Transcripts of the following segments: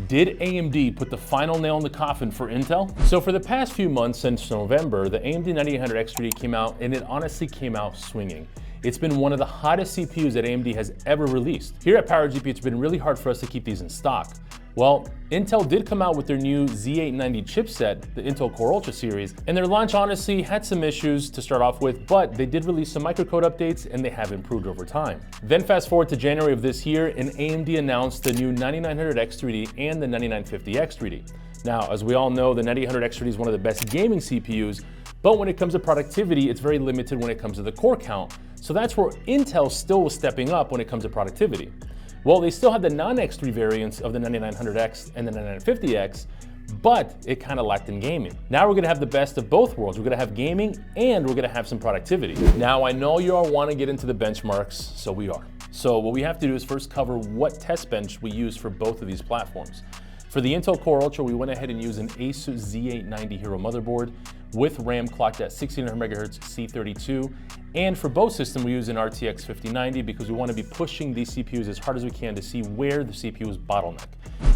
Did AMD put the final nail in the coffin for Intel? So for the past few months since November, the AMD 9800X3D came out, and it honestly came out swinging. It's been one of the hottest CPUs that AMD has ever released. Here at PowerGP, it's been really hard for us to keep these in stock. Well, Intel did come out with their new Z890 chipset, the Intel Core Ultra series, and their launch honestly had some issues to start off with, but they did release some microcode updates and they have improved over time. Then fast forward to January of this year, and AMD announced the new 9900X3d and the 9950X3d. Now, as we all know, the 9800X3d is one of the best gaming CPUs, but when it comes to productivity, it's very limited when it comes to the core count. So that's where Intel still was stepping up when it comes to productivity. Well, they still have the non-X3 variants of the 9900X and the 9950X, but it kind of lacked in gaming. Now we're gonna have the best of both worlds. We're gonna have gaming and we're gonna have some productivity. Now, I know you all wanna get into the benchmarks, so we are. So what we have to do is first cover what test bench we use for both of these platforms. For the Intel Core Ultra, we went ahead and used an Asus Z890 Hero motherboard with RAM clocked at 1600 MHz C32. And for both systems, we use an RTX 5090 because we want to be pushing these CPUs as hard as we can to see where the CPU is bottleneck.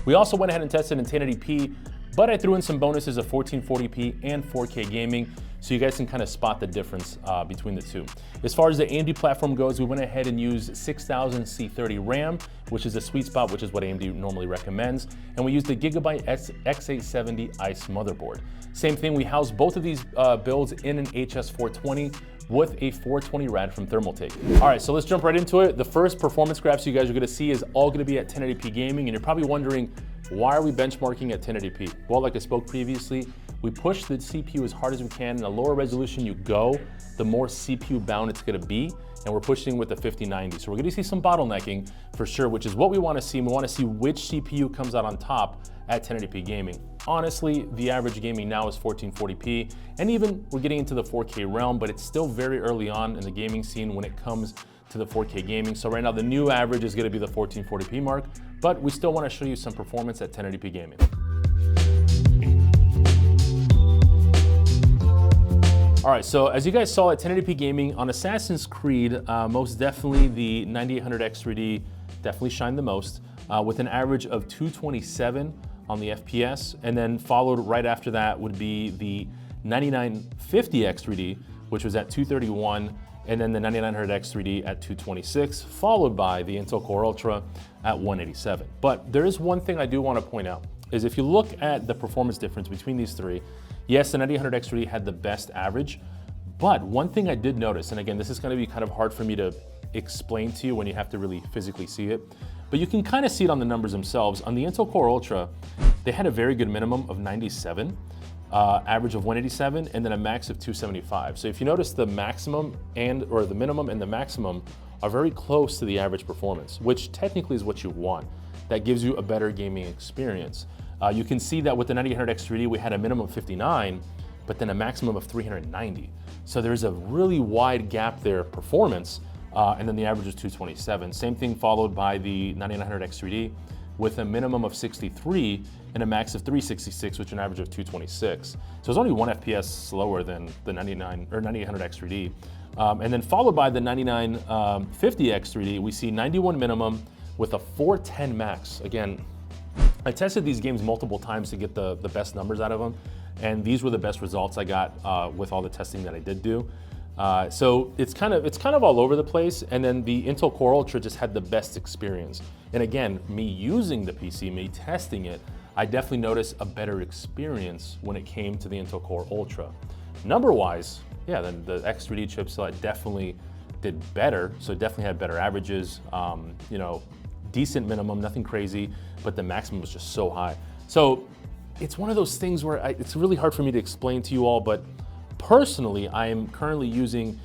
We also went ahead and tested in 1080p, but I threw in some bonuses of 1440p and 4K gaming, so you guys can kind of spot the difference between the two. As far as the AMD platform goes, we went ahead and used 6000 C30 RAM, which is the sweet spot, which is what AMD normally recommends. And we used the Gigabyte X870 ICE motherboard. Same thing, we housed both of these builds in an HS420 with a 420 rad from Thermaltake. All right, so let's jump right into it. The first performance graphs you guys are gonna see is all gonna be at 1080p gaming, and you're probably wondering, why are we benchmarking at 1080p? Well, like I spoke previously, we push the CPU as hard as we can, and the lower resolution you go, the more CPU bound it's gonna be, and we're pushing with the 5090. So we're gonna see some bottlenecking for sure, which is what we wanna see. We wanna see which CPU comes out on top at 1080p gaming. Honestly, the average gaming now is 1440p, and even we're getting into the 4K realm, but it's still very early on in the gaming scene when it comes to the 4K gaming. So right now the new average is gonna be the 1440p mark, but we still wanna show you some performance at 1080p gaming. All right, so as you guys saw at 1080p gaming on Assassin's Creed, most definitely the 9800X3D definitely shined the most, with an average of 227 on the FPS, and then followed right after that would be the 9950X3D, which was at 231, and then the 9900X3D at 226, followed by the Intel Core Ultra at 187. But there is one thing I do want to point out, is if you look at the performance difference between these three, yes, the 9800X3D had the best average, but one thing I did notice, and again, this is going to be kind of hard for me to explain to you when you have to really physically see it, but you can kind of see it on the numbers themselves. On the Intel Core Ultra, they had a very good minimum of 97, average of 187, and then a max of 275. So if you notice, the maximum or the minimum and the maximum are very close to the average performance, which technically is what you want. That gives you a better gaming experience. You can see that with the 9800X3D, we had a minimum of 59, but then a maximum of 390. So there's a really wide gap there, performance, and then the average is 227. Same thing followed by the 9900X3D with a minimum of 63 and a max of 366, which is an average of 226. So it's only 1 FPS slower than the 9800X3D. And then followed by the 9950X3D, we see 91 minimum with a 410 max. Again, I tested these games multiple times to get the best numbers out of them, and these were the best results I got with all the testing that I did do. So it's kind of all over the place, and then the Intel Core Ultra just had the best experience. And again, me using the PC, me testing it, I definitely noticed a better experience when it came to the Intel Core Ultra. Number-wise, yeah, then the X3D chipset definitely did better, so it definitely had better averages, you know, decent minimum, nothing crazy, but the maximum was just so high. So it's one of those things where it's really hard for me to explain to you all, but personally, I am currently using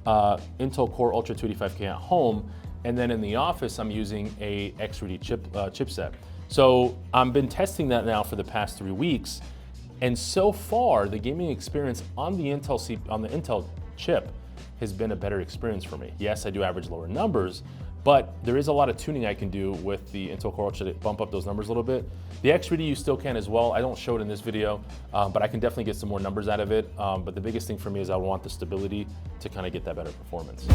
Intel Core Ultra 285K at home, and then in the office, I'm using a X3D chipset. So I've been testing that now for the past 3 weeks, and so far, the gaming experience on the Intel chip has been a better experience for me. Yes, I do average lower numbers, but there is a lot of tuning I can do with the Intel Core Ultra to bump up those numbers a little bit. The X3D you still can as well. I don't show it in this video, but I can definitely get some more numbers out of it. But the biggest thing for me is I want the stability to kind of get that better performance.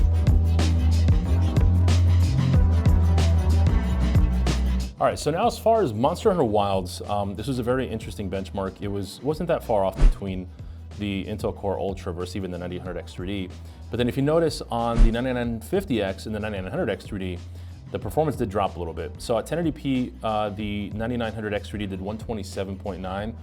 All right, so now as far as Monster Hunter Wilds, this was a very interesting benchmark. It wasn't that far off between the Intel Core Ultra versus even the 9900X3D. But then if you notice on the 9950X and the 9900X3D, the performance did drop a little bit. So at 1080p, the 9900X3D did 127.9,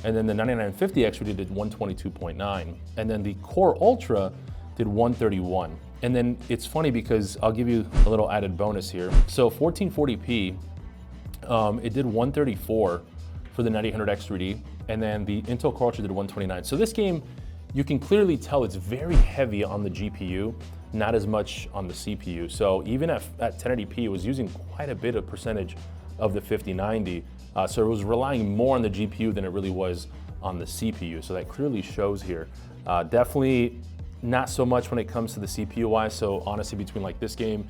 and then the 9950X3D did 122.9, and then the Core Ultra did 131. And then it's funny because I'll give you a little added bonus here. So 1440p, it did 134 for the 9900X3D, and then the Intel Core Ultra did 129. So this game, you can clearly tell it's very heavy on the GPU, not as much on the CPU. So even at 1080p, it was using quite a bit of percentage of the 5090. So it was relying more on the GPU than it really was on the CPU. So that clearly shows here. Definitely not so much when it comes to the CPU wise. So honestly, between like this game,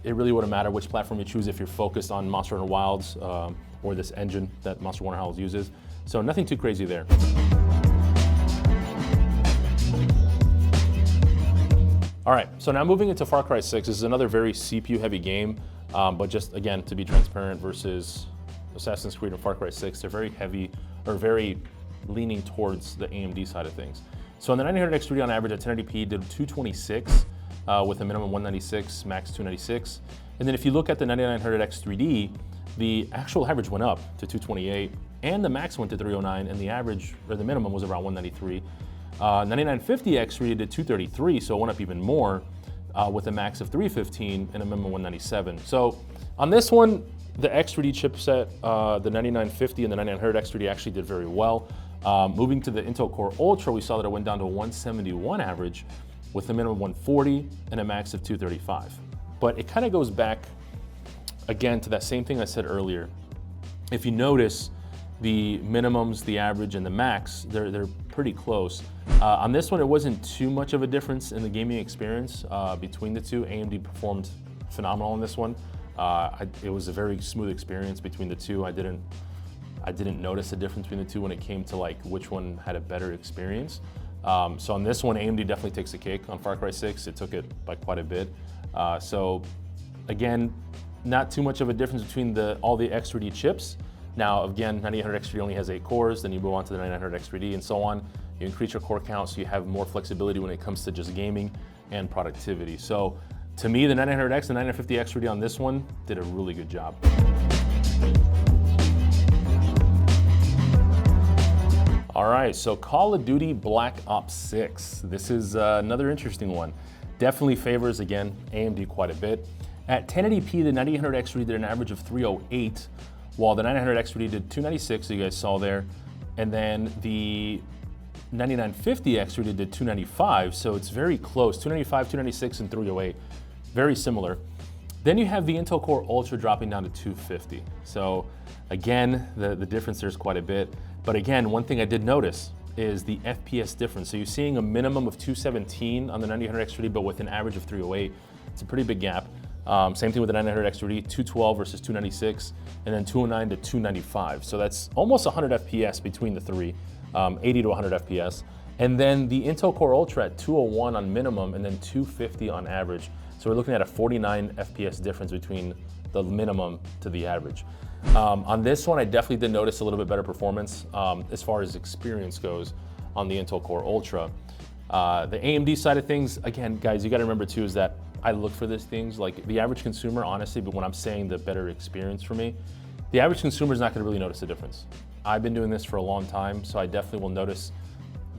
it really wouldn't matter which platform you choose if you're focused on Monster Hunter Wilds or this engine that Monster Hunter Wilds uses. So nothing too crazy there. All right, so now moving into Far Cry 6, this is another very CPU heavy game, but just again, to be transparent versus Assassin's Creed and Far Cry 6, they're very heavy, or very leaning towards the AMD side of things. So on the 9900X3D on average at 1080p did 226 with a minimum 196, max 296. And then if you look at the 9900X3D, the actual average went up to 228 and the max went to 309 and the average, or the minimum was around 193. 9950X3D did 233, so it went up even more with a max of 315 and a minimum 197. So on this one, the X3D chipset, the 9950 and the 9900X3D actually did very well. Moving to the Intel Core Ultra, we saw that it went down to 171 average with a minimum 140 and a max of 235. But it kind of goes back again to that same thing I said earlier. If you notice, the minimums, the average, and the max, they're pretty close. On this one, it wasn't too much of a difference in the gaming experience between the two. AMD performed phenomenal on this one. It was a very smooth experience between the two. I didn't notice a difference between the two when it came to like which one had a better experience. So on this one, AMD definitely takes the cake. On Far Cry 6, it took it by quite a bit. So again, not too much of a difference between all the X3D chips. Now, again, 9900X3D only has 8 cores, then you move on to the 9900X3D and so on. You increase your core count so you have more flexibility when it comes to just gaming and productivity. So to me, the 9900X and 9950X3D on this one did a really good job. All right, so Call of Duty Black Ops 6. This is another interesting one. Definitely favors, again, AMD quite a bit. At 1080p, the 9900X3D did an average of 308, while the 9900X3D did 296, you guys saw there. And then the 9950X3D did 295, so it's very close. 295, 296, and 308, very similar. Then you have the Intel Core Ultra dropping down to 250. So again, the difference there is quite a bit. But again, one thing I did notice is the FPS difference. So you're seeing a minimum of 217 on the 9900X3D, but with an average of 308. It's a pretty big gap. Same thing with the 9900X3D, 212 versus 296, and then 209 to 295. So that's almost 100 FPS between the three, 80 to 100 FPS. And then the Intel Core Ultra at 201 on minimum and then 250 on average. So we're looking at a 49 FPS difference between the minimum to the average. On this one, I definitely did notice a little bit better performance as far as experience goes on the Intel Core Ultra. The AMD side of things, again, guys, you gotta remember too, is that I look for these things, like the average consumer, honestly, but when I'm saying the better experience for me, the average consumer is not gonna really notice the difference. I've been doing this for a long time, so I definitely will notice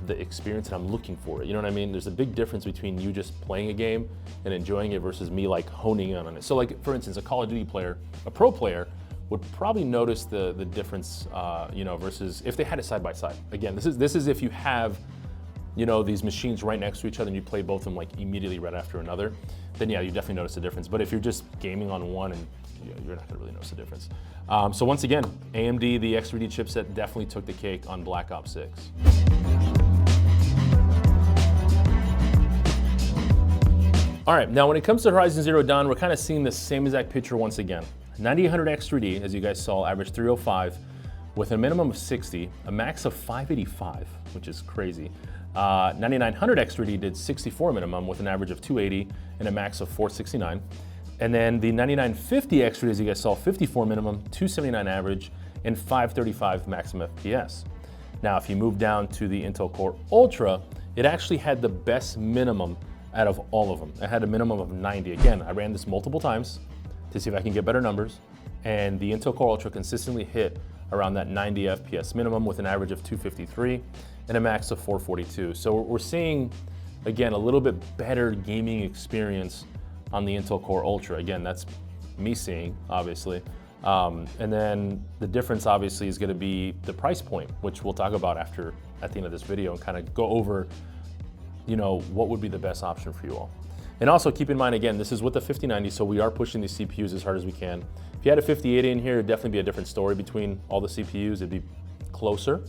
the experience that I'm looking for. You know what I mean? There's a big difference between you just playing a game and enjoying it versus me like honing in on it. So like, for instance, a Call of Duty player, a pro player, would probably notice the difference, versus if they had it side by side. Again, this is if you have, these machines right next to each other and you play both of them like immediately right after another, then yeah, you definitely notice the difference. But if you're just gaming on one, and you're not gonna really notice the difference. So once again, AMD, the X3D chipset definitely took the cake on Black Ops 6. All right, now when it comes to Horizon Zero Dawn, we're kind of seeing the same exact picture once again. 9800X3D, as you guys saw, averaged 305 with a minimum of 60, a max of 585, which is crazy. 9900X3D did 64 minimum with an average of 280 and a max of 469. And then the 9950x3d, as you guys saw, 54 minimum, 279 average, and 535 maximum FPS. Now, if you move down to the Intel Core Ultra, it actually had the best minimum out of all of them. It had a minimum of 90. Again, I ran this multiple times to see if I can get better numbers, and the Intel Core Ultra consistently hit around that 90 FPS minimum with an average of 253 and a max of 442. So we're seeing, again, a little bit better gaming experience on the Intel Core Ultra. Again, that's me seeing, obviously. And then the difference obviously is gonna be the price point, which we'll talk about at the end of this video and kind of go over, what would be the best option for you all. And also keep in mind, again, this is with the 5090, so we are pushing these CPUs as hard as we can. If you had a 5080 in here, it'd definitely be a different story between all the CPUs. It'd be closer,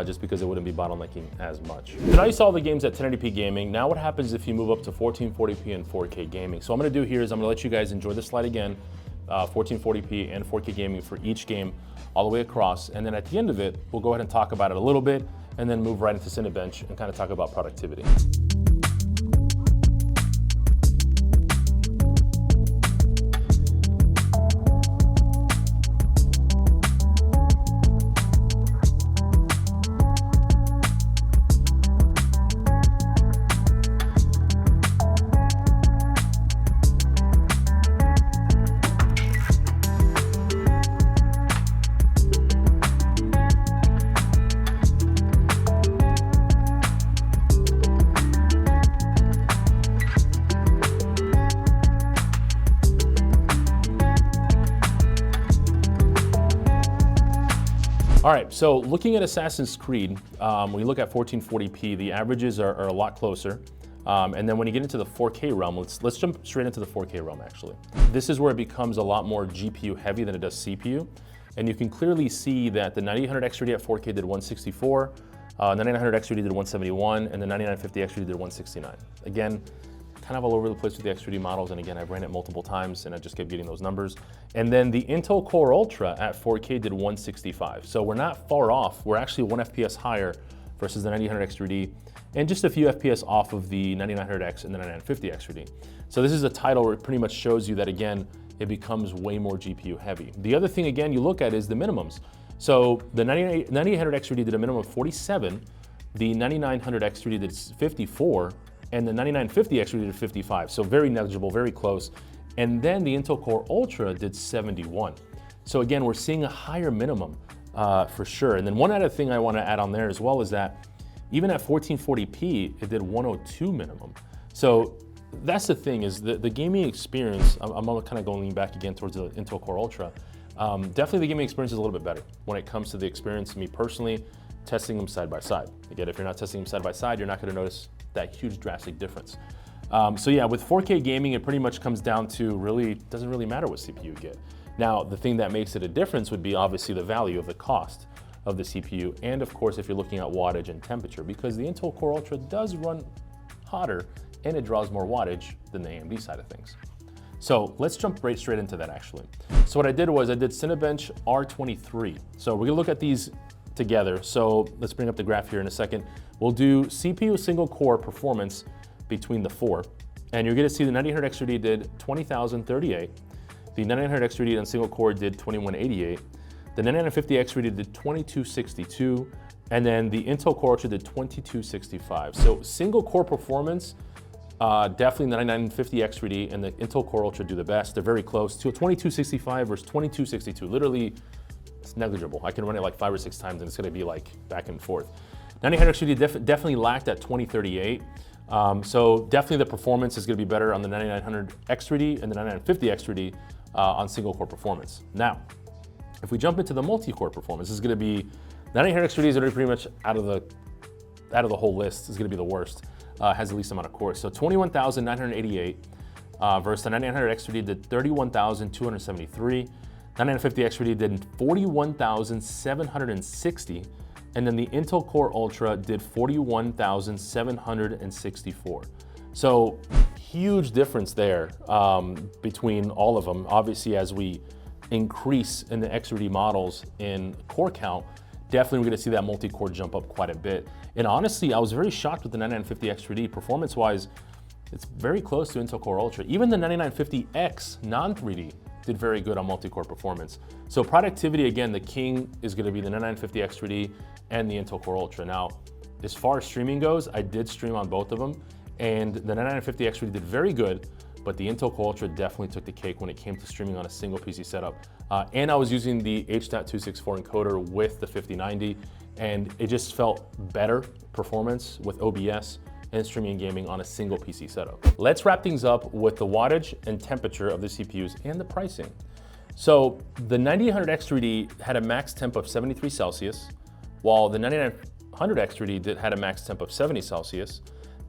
just because it wouldn't be bottlenecking as much. So now you saw the games at 1080p gaming. Now what happens if you move up to 1440p and 4K gaming? So what I'm gonna do here is I'm gonna let you guys enjoy the slide again, 1440p and 4K gaming for each game all the way across. And then at the end of it, we'll go ahead and talk about it a little bit and then move right into Cinebench and kind of talk about productivity. All right, so looking at Assassin's Creed, when you look at 1440p, the averages are a lot closer. And then when you get into the 4K realm, let's jump straight into the 4K realm actually. This is where it becomes a lot more GPU heavy than it does CPU. And you can clearly see that the 9800x3d at 4K did 164, 9900x3d did 171, and the 9950x3d did 169. Again, kind of all over the place with the X3D models, and again, I've ran it multiple times and I just kept getting those numbers. And then the Intel Core Ultra at 4K did 165. So we're not far off. We're actually 1 FPS higher versus the 9900X3D, and just a few FPS off of the 9900X and the 9950X3D. So this is a title where it pretty much shows you that, again, it becomes way more GPU heavy. The other thing, again, you look at is the minimums. So the 9800X3D did a minimum of 47, the 9900X3D did 54, and the 9950X3D did 55. So very negligible, very close. And then the Intel Core Ultra did 71. So again, we're seeing a higher minimum for sure. And then one other thing I want to add on there as well is that even at 1440p, it did 102 minimum. So that's the thing, is the gaming experience, I'm kind of going back again towards the Intel Core Ultra. Definitely the gaming experience is a little bit better when it comes to the experience. Me personally, testing them side by side. Again, if you're not testing them side by side, you're not going to notice that huge drastic difference. So yeah, with 4K gaming, it pretty much comes down to doesn't really matter what CPU you get. Now, the thing that makes it a difference would be obviously the value of the cost of the CPU, and of course, if you're looking at wattage and temperature, because the Intel Core Ultra does run hotter and it draws more wattage than the AMD side of things. So let's jump right straight into that actually. So what I did was I did Cinebench R23. So we're gonna look at these together. So let's bring up the graph here in a second. We'll do CPU single core performance between the four. And you're gonna see the 9800X3D did 20,038. The 9900X3D on single core did 2188. The 9950X3D did 2262. And then the Intel Core Ultra did 2265. So single core performance, definitely the 9950X3D and the Intel Core Ultra do the best. They're very close to 2265 versus 2262. Literally, it's negligible. I can run it like 5 or 6 times and it's gonna be like back and forth. 9800X3D definitely lacked at 2038. So definitely the performance is gonna be better on the 9900X3D and the 9950X3D on single core performance. Now, if we jump into the multi-core performance, this is gonna be, 9800X3D is already pretty much out of the whole list. It's gonna be the worst. Has the least amount of cores. So 21,988 versus the 9900X3D did 31,273. 9950X3D did 41,760. And then the Intel Core Ultra did 41,764. So huge difference there between all of them. Obviously, as we increase in the X3D models in core count, definitely we're gonna see that multi-core jump up quite a bit. And honestly, I was very shocked with the 9950X3D. Performance-wise, it's very close to Intel Core Ultra. Even the 9950X non-3D did very good on multi-core performance. So productivity, again, the king is gonna be the 9950x3d and the Intel Core Ultra. Now, as far as streaming goes, I did stream on both of them, and the 9950x3d did very good, but the Intel Core Ultra definitely took the cake when it came to streaming on a single PC setup. And I was using the H.264 encoder with the 5090, and it just felt better performance with OBS and streaming and gaming on a single PC setup. Let's wrap things up with the wattage and temperature of the CPUs and the pricing. So the 9800X3D had a max temp of 73 Celsius, while the 9900X3D had a max temp of 70 Celsius.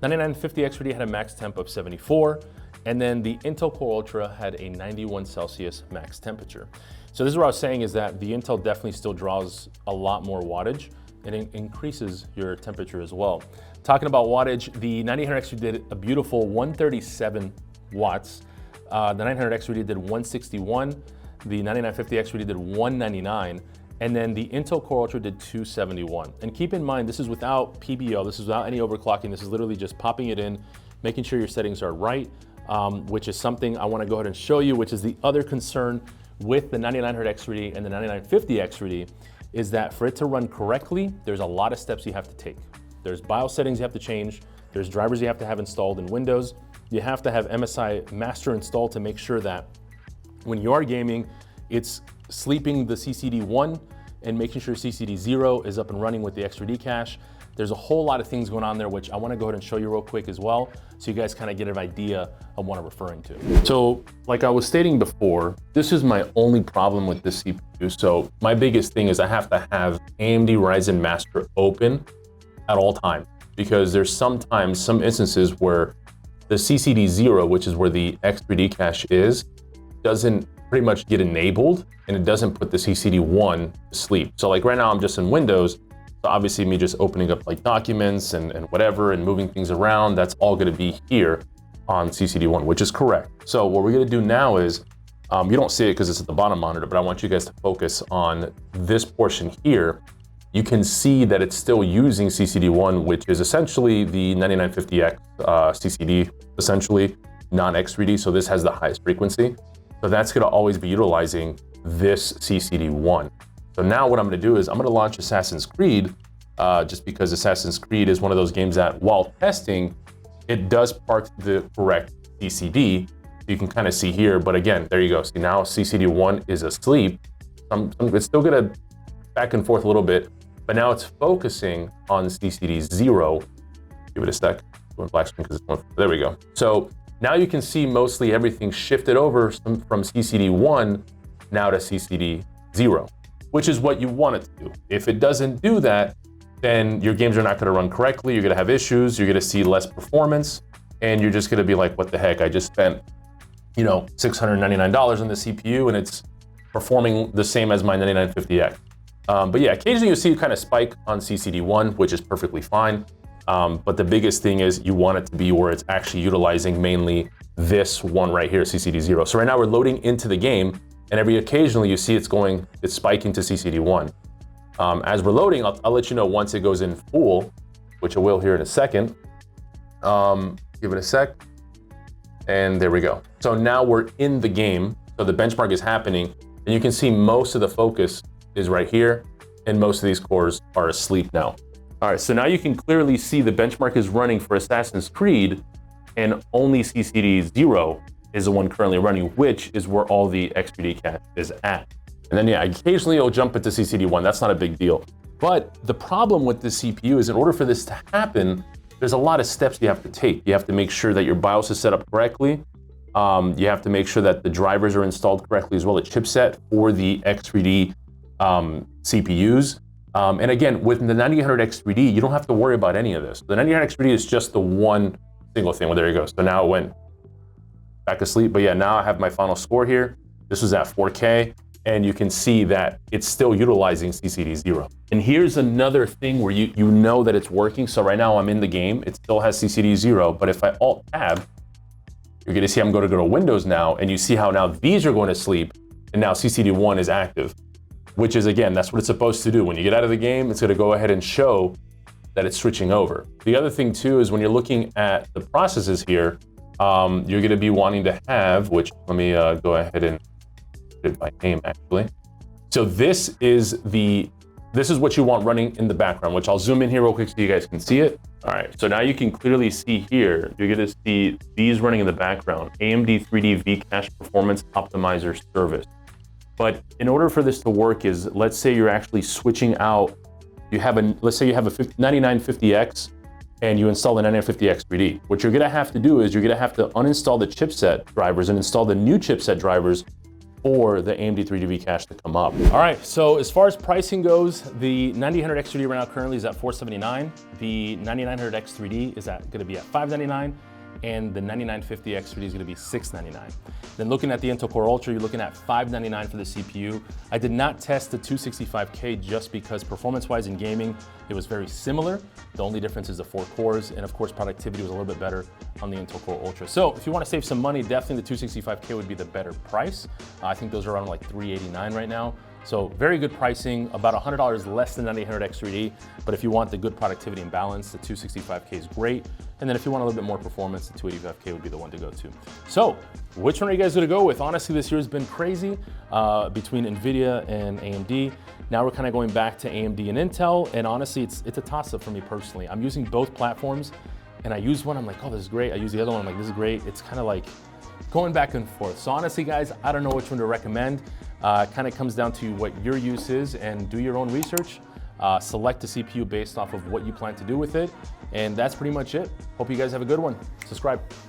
9950X3D had a max temp of 74, and then the Intel Core Ultra had a 91 Celsius max temperature. So this is what I was saying, is that the Intel definitely still draws a lot more wattage, and it increases your temperature as well. Talking about wattage, the 9800X3D did a beautiful 137 watts. The 900X3D did 161. The 9950X3D did 199. And then the Intel Core Ultra did 271. And keep in mind, this is without PBO, this is without any overclocking, this is literally just popping it in, making sure your settings are right, which is something I wanna go ahead and show you, which is the other concern with the 9900X3D and the 9950X3D, is that for it to run correctly, there's a lot of steps you have to take. There's BIOS settings you have to change, there's drivers you have to have installed in Windows, you have to have MSI Master installed to make sure that when you are gaming, it's sleeping the CCD1 and making sure CCD0 is up and running with the X3D cache. There's a whole lot of things going on there, which I wanna go ahead and show you real quick as well, so you guys kind of get an idea of what I'm referring to. So like I was stating before, this is my only problem with this CPU. So my biggest thing is I have to have AMD Ryzen Master open at all times, because there's sometimes some instances where the CCD0, which is where the X3D cache is, doesn't pretty much get enabled, and it doesn't put the CCD1 to sleep. So like right now I'm just in Windows, so obviously me just opening up like documents and whatever and moving things around, that's all gonna be here on CCD1, which is correct. So what we're gonna do now is, you don't see it because it's at the bottom monitor, but I want you guys to focus on this portion here. You can see that it's still using CCD1, which is essentially the 9950X CCD, essentially non-X3D. So this has the highest frequency. So that's gonna always be utilizing this CCD1. So now what I'm gonna do is I'm gonna launch Assassin's Creed, just because Assassin's Creed is one of those games that while testing, it does park the correct CCD. You can kind of see here, but again, there you go. See now CCD1 is asleep. It's still gonna back and forth a little bit, but now it's focusing on CCD0. Give it a sec, going black screen because it's going, there we go. So now you can see mostly everything shifted over from CCD1 now to CCD0, which is what you want it to do. If it doesn't do that, then your games are not gonna run correctly, you're gonna have issues, you're gonna see less performance, and you're just gonna be like, what the heck, I just spent, you know, $699 on the CPU and it's performing the same as my 9950X. But yeah, occasionally you see a kind of spike on CCD1, which is perfectly fine. But the biggest thing is you want it to be where it's actually utilizing mainly this one right here, CCD0. So right now we're loading into the game, and every occasionally you see it's spiking to CCD1. As we're loading, I'll let you know once it goes in full, which I will here in a second. Give it a sec, and there we go. So now we're in the game, so the benchmark is happening, and you can see most of the focus is right here, and most of these cores are asleep now. All right, so now you can clearly see the benchmark is running for Assassin's Creed, and only CCD0 is the one currently running, which is where all the X3D cache is at. And then yeah, occasionally it'll jump into CCD1, that's not a big deal. But the problem with this CPU is in order for this to happen, there's a lot of steps you have to take. You have to make sure that your BIOS is set up correctly. You have to make sure that the drivers are installed correctly as well, the chipset for the X3D CPUs. And again, with the 9800X3D, you don't have to worry about any of this. The 9800X3D is just the one single thing. Well, there you go. So now it went back asleep. But yeah, now I have my final score here. This was at 4K, and you can see that it's still utilizing CCD0. And here's another thing where you know that it's working. So right now I'm in the game. It still has CCD0, but if I Alt-Tab, you're gonna see I'm gonna go to Windows now, and you see how now these are going to sleep, and now CCD1 is active. Which is, again, that's what it's supposed to do. When you get out of the game, it's gonna go ahead and show that it's switching over. The other thing too is when you're looking at the processes here, you're gonna be wanting to have, which let me go ahead and put it by name actually. So this is what you want running in the background, which I'll zoom in here real quick so you guys can see it. All right, so now you can clearly see here, you're gonna see these running in the background, AMD 3D V-Cache Performance Optimizer Service. But in order for this to work is, let's say you're actually switching out, let's say you have a 9950X and you install the 9950x3d. What you're gonna have to do is you're gonna have to uninstall the chipset drivers and install the new chipset drivers for the AMD 3D V-Cache to come up. All right, so as far as pricing goes, the 9900x3d right now currently is at $479. The 9900x3d is gonna be at $599, and the 9950x3d is gonna be $699. Then looking at the Intel Core Ultra, you're looking at $599 for the CPU. I did not test the 265K just because performance-wise in gaming, it was very similar. The only difference is the 4 cores, and of course, productivity was a little bit better on the Intel Core Ultra. So if you wanna save some money, definitely the 265K would be the better price. I think those are around like $389 right now. So very good pricing, about $100 less than 9900x3d, but if you want the good productivity and balance, the 265K is great. And then if you want a little bit more performance, the 285K would be the one to go to. So which one are you guys gonna go with? Honestly, this year has been crazy between NVIDIA and AMD. Now we're kind of going back to AMD and Intel, and honestly, it's a toss-up for me personally. I'm using both platforms, and I use one, I'm like, oh, this is great. I use the other one, I'm like, this is great. It's kind of like going back and forth. So honestly, guys, I don't know which one to recommend. Kind of comes down to what your use is, and do your own research. Select a CPU based off of what you plan to do with it. And that's pretty much it. Hope you guys have a good one. Subscribe.